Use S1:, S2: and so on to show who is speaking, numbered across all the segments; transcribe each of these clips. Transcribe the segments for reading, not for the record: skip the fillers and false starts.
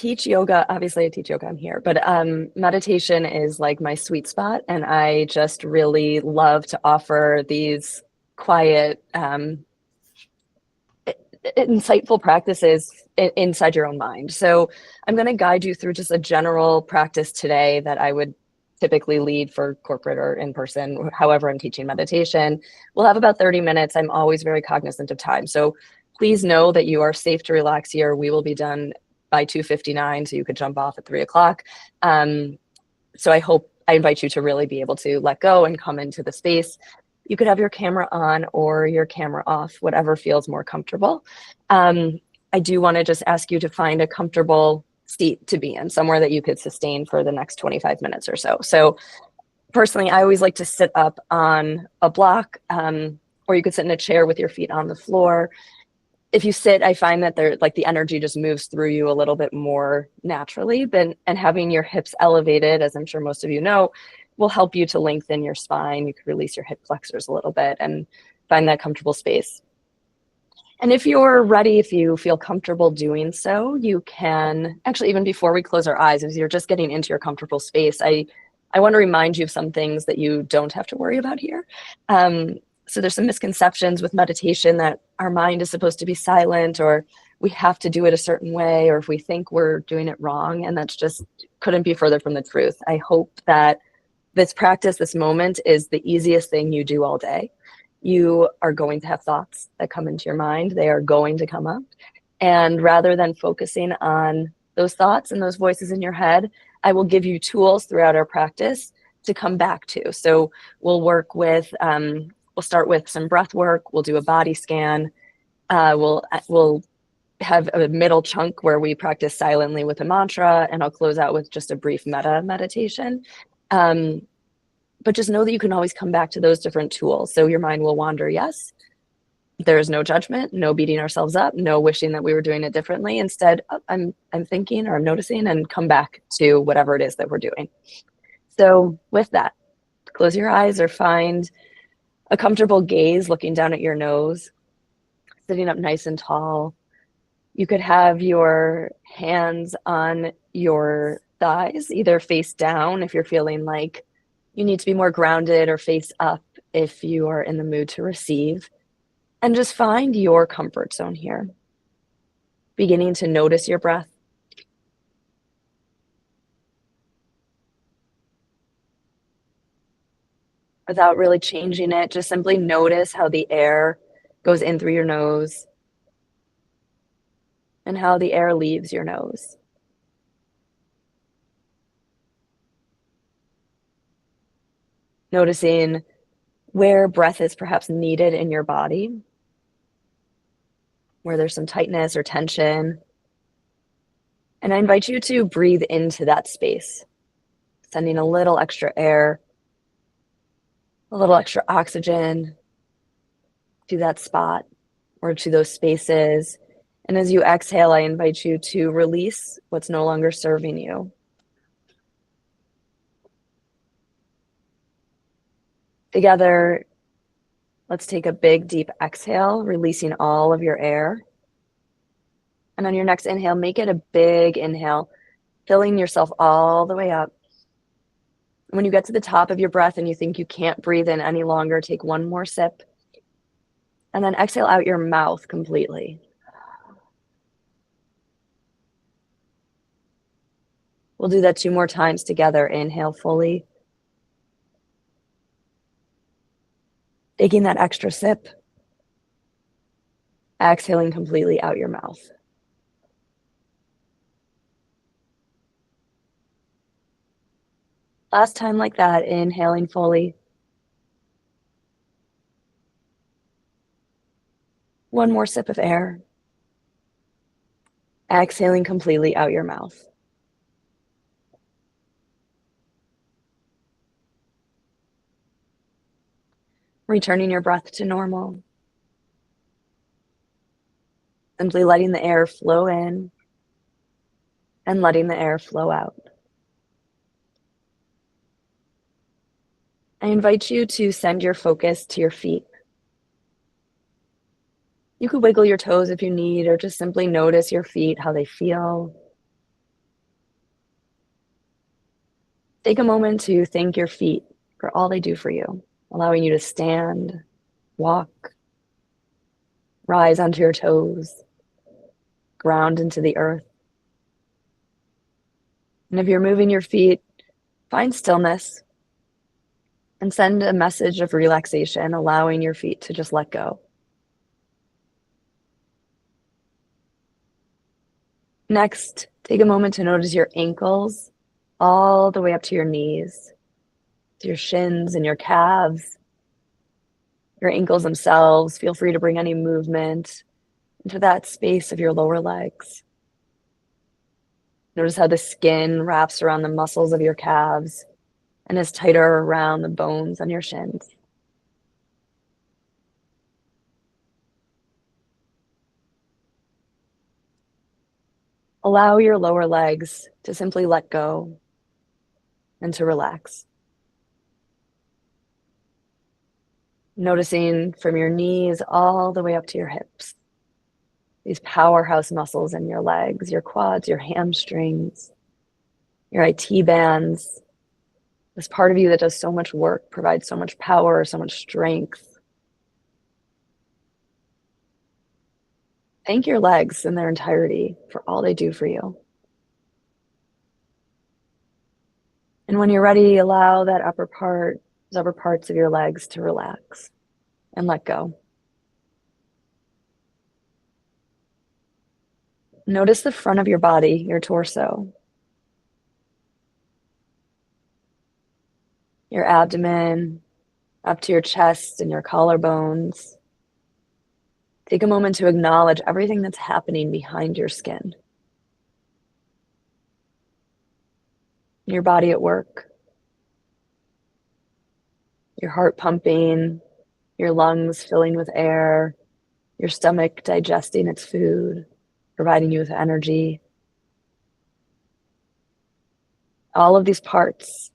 S1: teach yoga. Obviously, I teach yoga. I'm here, but meditation is like my sweet spot, and I just really love to offer these quiet, insightful practices inside your own mind. So I'm going to guide you through just a general practice today that I would typically lead for corporate or in person, however I'm teaching meditation. We'll have about 30 minutes. I'm always very cognizant of time. So please know that you are safe to relax here. We will be done by 2:59, so you could jump off at 3 o'clock. So I invite you to really be able to let go and come into the space. You could have your camera on or your camera off, whatever feels more comfortable. I do want to just ask you to find a comfortable seat to be in, somewhere that you could sustain for the next 25 minutes or so. So personally, I always like to sit up on a block, or you could sit in a chair with your feet on the floor. If you sit, I find that the energy just moves through you a little bit more naturally, and having your hips elevated, as I'm sure most of you know, will help you to lengthen your spine. You could release your hip flexors a little bit and find that comfortable space. And if you're ready, if you feel comfortable doing so, you can actually, even before we close our eyes, as you're just getting into your comfortable space, I want to remind you of some things that you don't have to worry about here. So there's some misconceptions with meditation that our mind is supposed to be silent, or we have to do it a certain way, or if we think we're doing it wrong, and that's just couldn't be further from the truth. I hope that this practice, this moment, is the easiest thing you do all day. You are going to have thoughts that come into your mind. They are going to come up. And rather than focusing on those thoughts and those voices in your head, I will give you tools throughout our practice to come back to. So we'll work with, we'll start with some breath work. We'll do a body scan. We'll have a middle chunk where we practice silently with a mantra, and I'll close out with just a brief metta meditation. But just know that you can always come back to those different tools. So your mind will wander, yes. There is no judgment, no beating ourselves up, no wishing that we were doing it differently. Instead, I'm thinking, or I'm noticing, and come back to whatever it is that we're doing. So with that, close your eyes or find a comfortable gaze looking down at your nose, sitting up nice and tall. You could have your hands on your thighs, either face down if you're feeling like you need to be more grounded, or face up if you are in the mood to receive. And just find your comfort zone here. Beginning to notice your breath. Without really changing it, just simply notice how the air goes in through your nose and how the air leaves your nose. Noticing where breath is perhaps needed in your body, where there's some tightness or tension. And I invite you to breathe into that space, sending a little extra air, a little extra oxygen to that spot or to those spaces. And as you exhale, I invite you to release what's no longer serving you. Together, let's take a big, deep exhale, releasing all of your air. And on your next inhale, make it a big inhale, filling yourself all the way up. When you get to the top of your breath and you think you can't breathe in any longer, take one more sip. And then exhale out your mouth completely. We'll do that 2 more times together. Inhale fully. Taking that extra sip. Exhaling completely out your mouth. Last time like that, inhaling fully. One more sip of air. Exhaling completely out your mouth. Returning your breath to normal. Simply letting the air flow in and letting the air flow out. I invite you to send your focus to your feet. You could wiggle your toes if you need, or just simply notice your feet, how they feel. Take a moment to thank your feet for all they do for you, allowing you to stand, walk, rise onto your toes, ground into the earth. And if you're moving your feet, find stillness and send a message of relaxation, allowing your feet to just let go. Next, take a moment to notice your ankles all the way up to your knees, to your shins and your calves, your ankles themselves. Feel free to bring any movement into that space of your lower legs. Notice how the skin wraps around the muscles of your calves and is tighter around the bones on your shins. Allow your lower legs to simply let go and to relax. Noticing from your knees all the way up to your hips, these powerhouse muscles in your legs, your quads, your hamstrings, your IT bands, this part of you that does so much work, provides so much power, so much strength. Thank your legs in their entirety for all they do for you. And when you're ready, allow that upper parts of your legs to relax and let go. Notice the front of your body, your torso, your abdomen, up to your chest and your collarbones. Take a moment to acknowledge everything that's happening behind your skin. Your body at work, your heart pumping, your lungs filling with air, your stomach digesting its food, providing you with energy. All of these parts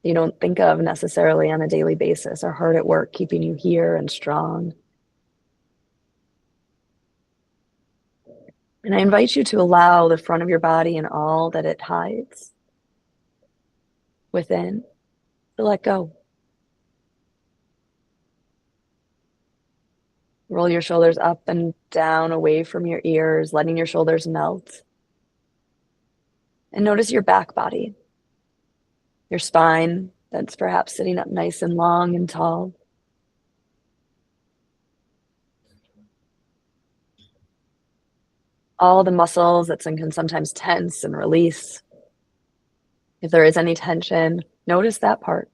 S1: you don't think of necessarily on a daily basis are hard at work, keeping you here and strong. And I invite you to allow the front of your body and all that it hides within to let go. Roll your shoulders up and down away from your ears, letting your shoulders melt. And notice your back body, your spine that's perhaps sitting up nice and long and tall. All the muscles that can sometimes tense and release. If there is any tension, notice that part.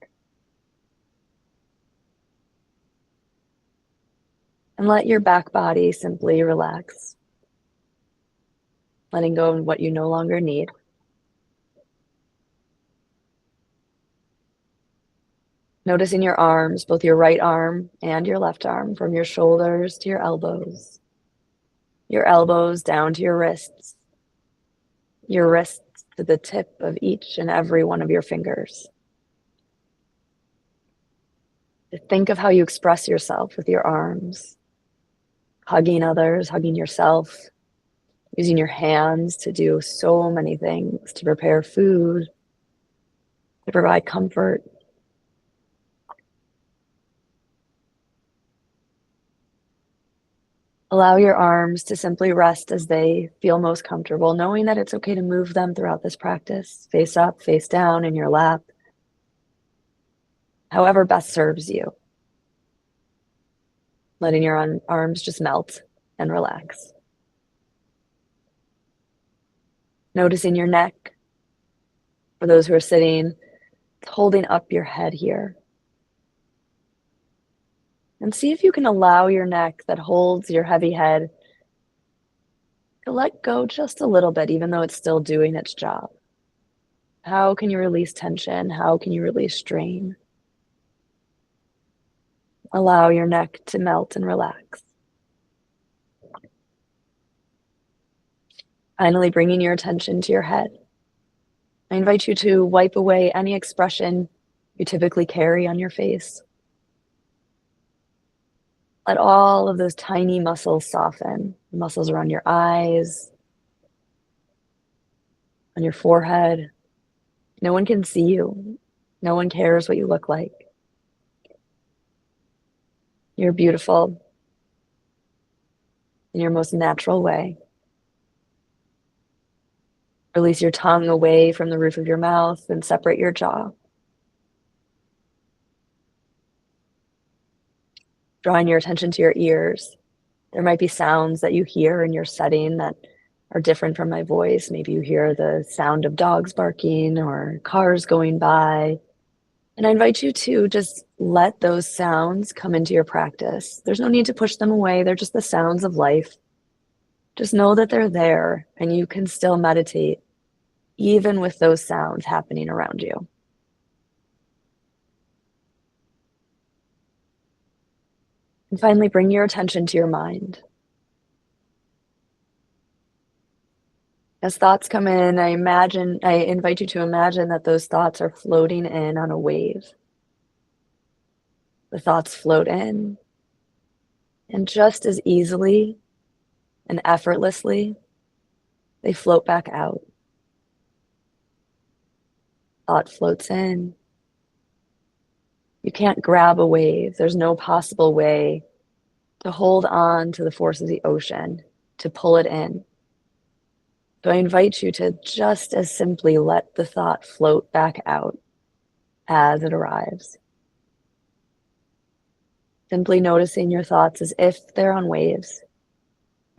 S1: And let your back body simply relax, letting go of what you no longer need. Noticing your arms, both your right arm and your left arm, from your shoulders to your elbows down to your wrists to the tip of each and every one of your fingers. Think of how you express yourself with your arms, hugging others, hugging yourself, using your hands to do so many things, to prepare food, to provide comfort. Allow your arms to simply rest as they feel most comfortable, knowing that it's okay to move them throughout this practice, face up, face down, in your lap, however best serves you. Letting your arms just melt and relax. Noticing your neck. For those who are sitting, holding up your head here. And see if you can allow your neck that holds your heavy head to let go just a little bit, even though it's still doing its job. How can you release tension? How can you release strain? Allow your neck to melt and relax. Finally, bringing your attention to your head. I invite you to wipe away any expression you typically carry on your face. Let all of those tiny muscles soften, the muscles around your eyes, on your forehead, No one can see you. No one cares what you look like. You're beautiful in your most natural way. Release your tongue away from the roof of your mouth and separate your jaw. Drawing your attention to your ears. There might be sounds that you hear in your setting that are different from my voice. Maybe you hear the sound of dogs barking or cars going by. And I invite you to just let those sounds come into your practice. There's no need to push them away. They're just the sounds of life. Just know that they're there and you can still meditate even with those sounds happening around you. And finally, bring your attention to your mind. As thoughts come in, I invite you to imagine that those thoughts are floating in on a wave. The thoughts float in, and just as easily and effortlessly, they float back out. Thought floats in. You can't grab a wave. There's no possible way to hold on to the force of the ocean, to pull it in. So I invite you to just as simply let the thought float back out as it arrives. Simply noticing your thoughts as if they're on waves.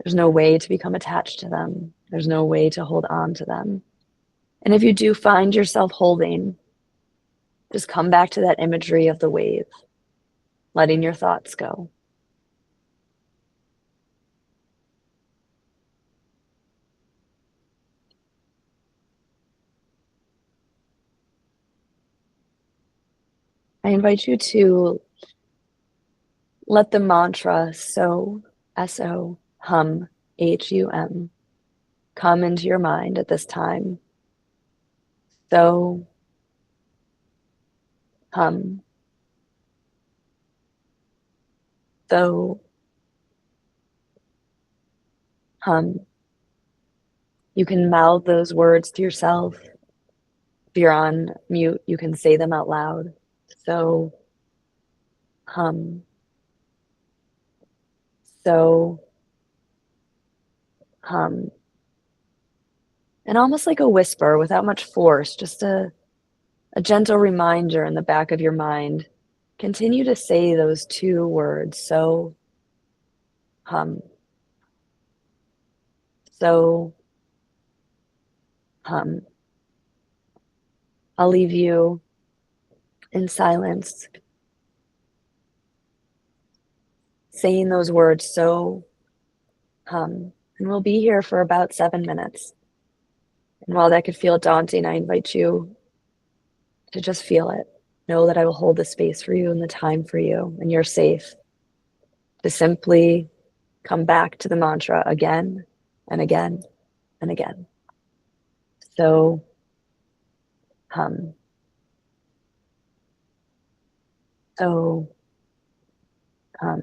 S1: There's no way to become attached to them. There's no way to hold on to them. And if you do find yourself holding, just come back to that imagery of the wave, letting your thoughts go. I invite you to let the mantra so, S-O, hum, H-U-M, come into your mind at this time. So, hum, so, hum. You can mouth those words to yourself. If you're on mute, you can say them out loud. So, hum, so, hum. And almost like a whisper without much force, just a gentle reminder in the back of your mind. Continue to say those two words, so, hum, so, hum. I'll leave you in silence, saying those words, so, hum. And we'll be here for about 7 minutes. And while that could feel daunting, I invite you to just feel it. Know that I will hold the space for you and the time for you, and you're safe to simply come back to the mantra again and again and again. So, hum. So, hum.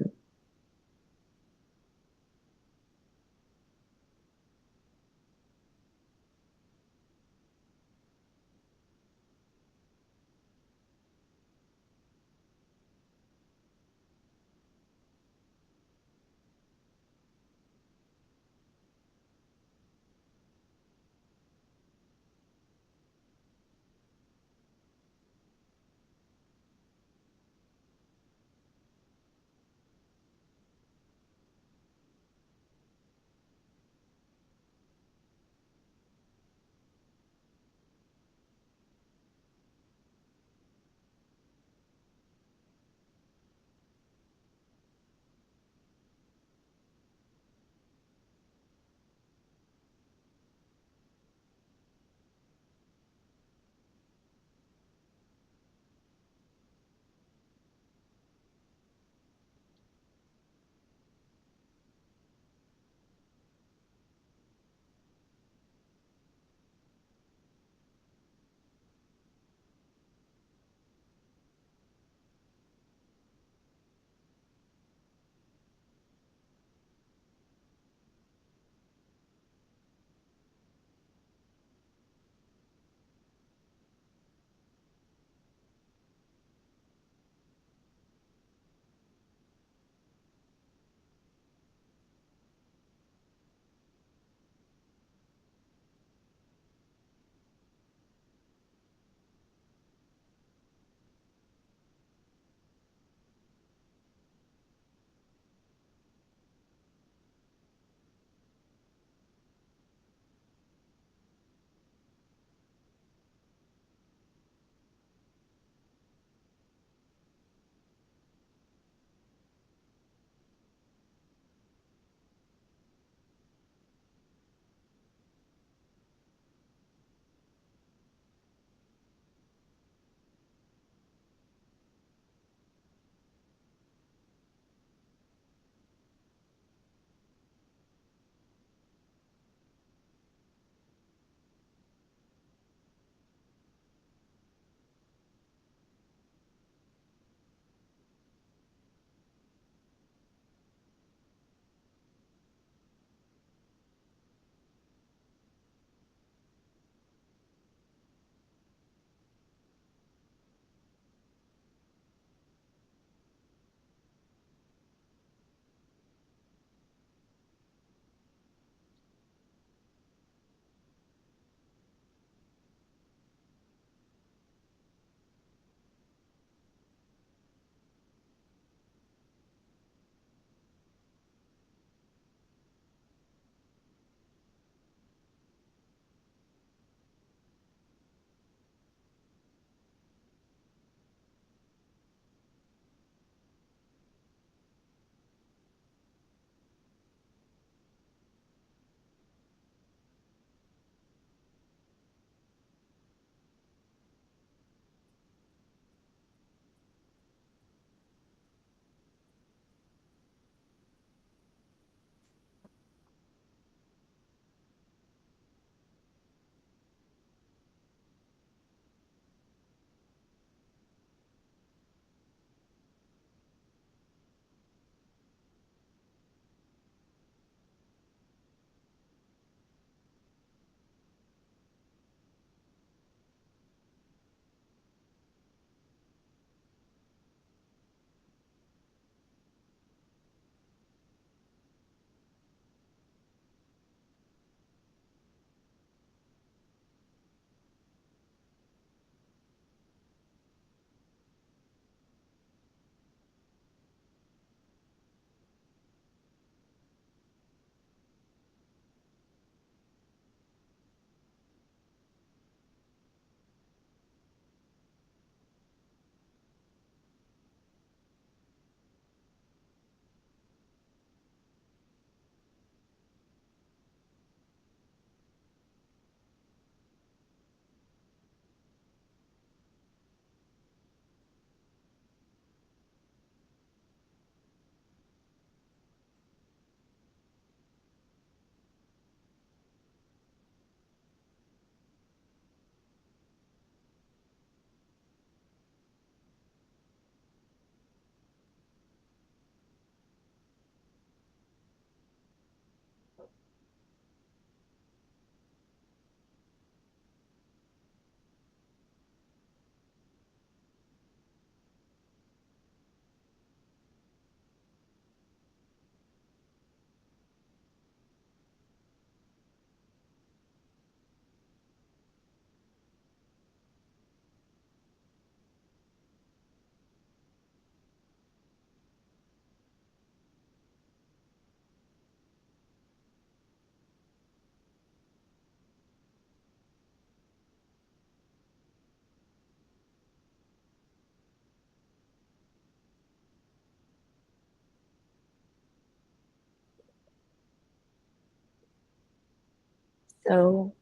S1: So,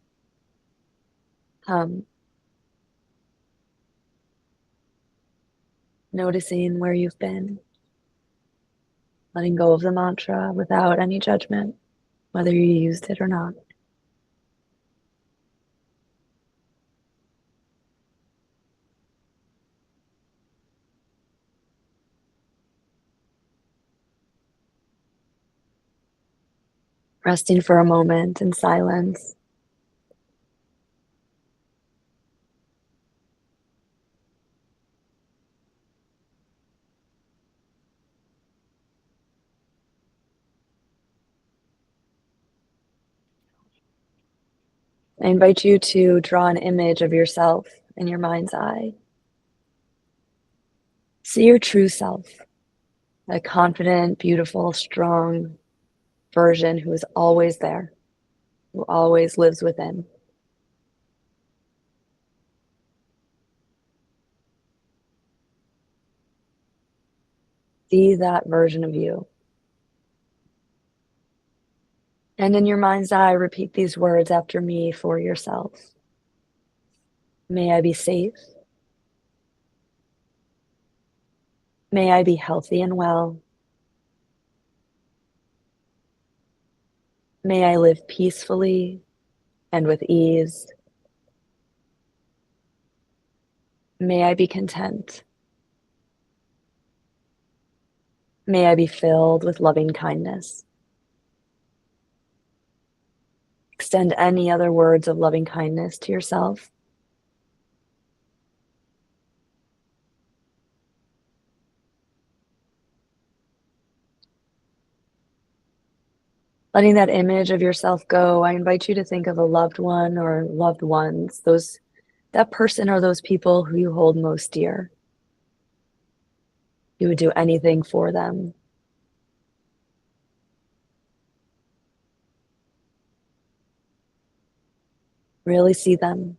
S1: um, noticing where you've been, letting go of the mantra without any judgment, whether you used it or not. Resting for a moment in silence. I invite you to draw an image of yourself in your mind's eye. See your true self, a confident, beautiful, strong version who is always there, who always lives within. See that version of you. And in your mind's eye, repeat these words after me for yourself. May I be safe. May I be healthy and well. May I live peacefully and with ease. May I be content. May I be filled with loving kindness. Extend any other words of loving kindness to yourself. Letting that image of yourself go, I invite you to think of a loved one or loved ones, that person or those people who you hold most dear. You would do anything for them. Really see them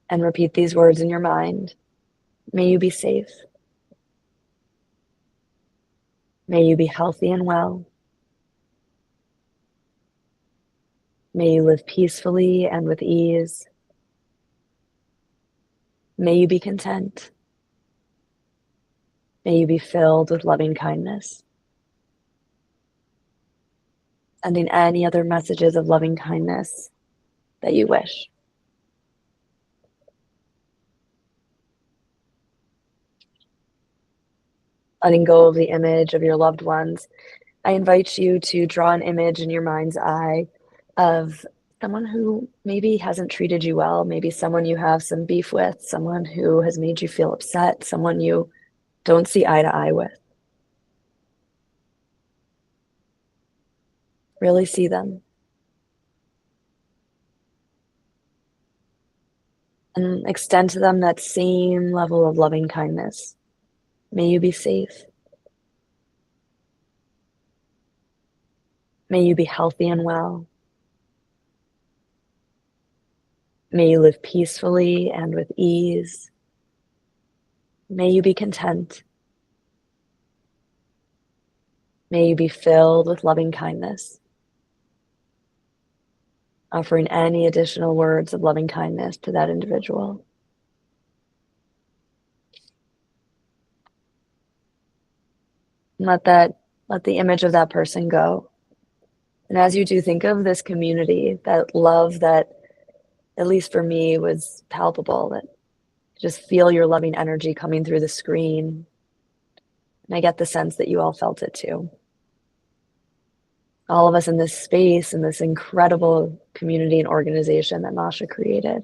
S1: and repeat these words in your mind. May you be safe. May you be healthy and well. May you live peacefully and with ease. May you be content. May you be filled with loving kindness. Sending any other messages of loving kindness that you wish. Letting go of the image of your loved ones, I invite you to draw an image in your mind's eye of someone who maybe hasn't treated you well, maybe someone you have some beef with, someone who has made you feel upset, someone you don't see eye to eye with. Really see them and extend to them that same level of loving kindness. May you be safe. May you be healthy and well. May you live peacefully and with ease. May you be content. May you be filled with loving kindness. Offering any additional words of loving kindness to that individual. And let the image of that person go. And as you do, think of this community, that love that, at least for me, was palpable, that just feel your loving energy coming through the screen. And I get the sense that you all felt it too. All of us in this space, in this incredible community and organization that Masha created.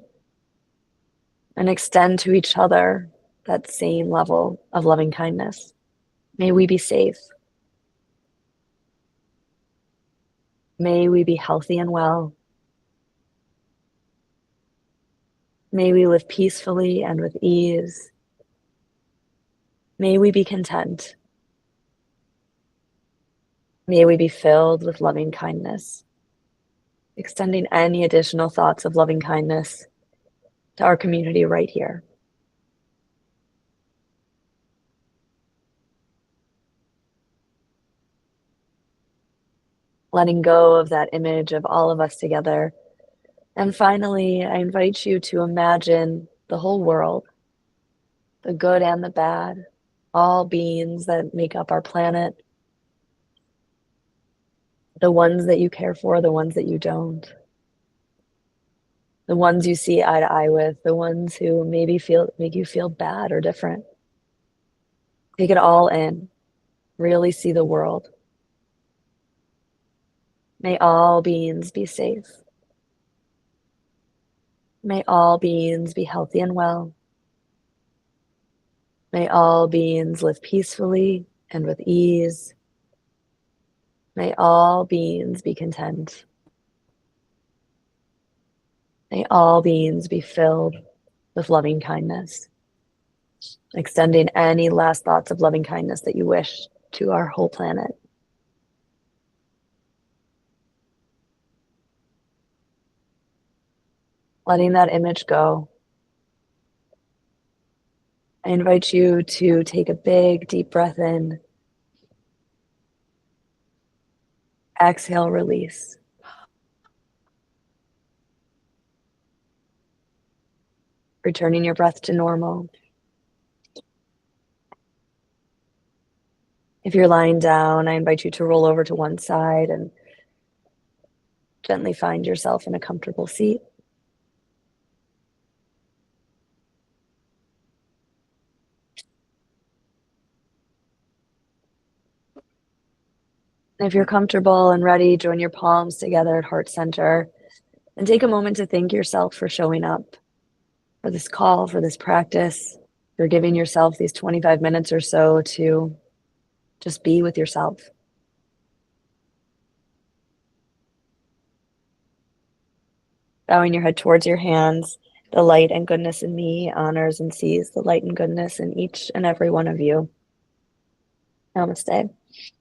S1: And extend to each other that same level of loving kindness. May we be safe. May we be healthy and well. May we live peacefully and with ease. May we be content. May we be filled with loving kindness. Extending any additional thoughts of loving kindness to our community right here. letting go of that image of all of us together. And finally, I invite you to imagine the whole world, the good and the bad, all beings that make up our planet, the ones that you care for, the ones that you don't, the ones you see eye to eye with, the ones who maybe make you feel bad or different. Take it all in. Really see the world. May all beings be safe. May all beings be healthy and well. May all beings live peacefully and with ease. May all beings be content. May all beings be filled with loving kindness, extending any last thoughts of loving kindness that you wish to our whole planet. Letting that image go. I invite you to take a big, deep breath in. Exhale, release. Returning your breath to normal. If you're lying down, I invite you to roll over to one side and gently find yourself in a comfortable seat. If you're comfortable and ready, join your palms together at heart center and take a moment to thank yourself for showing up for this call, for this practice. You're giving yourself these 25 minutes or so to just be with yourself. Bowing your head towards your hands, the light and goodness in me honors and sees the light and goodness in each and every one of you. Namaste.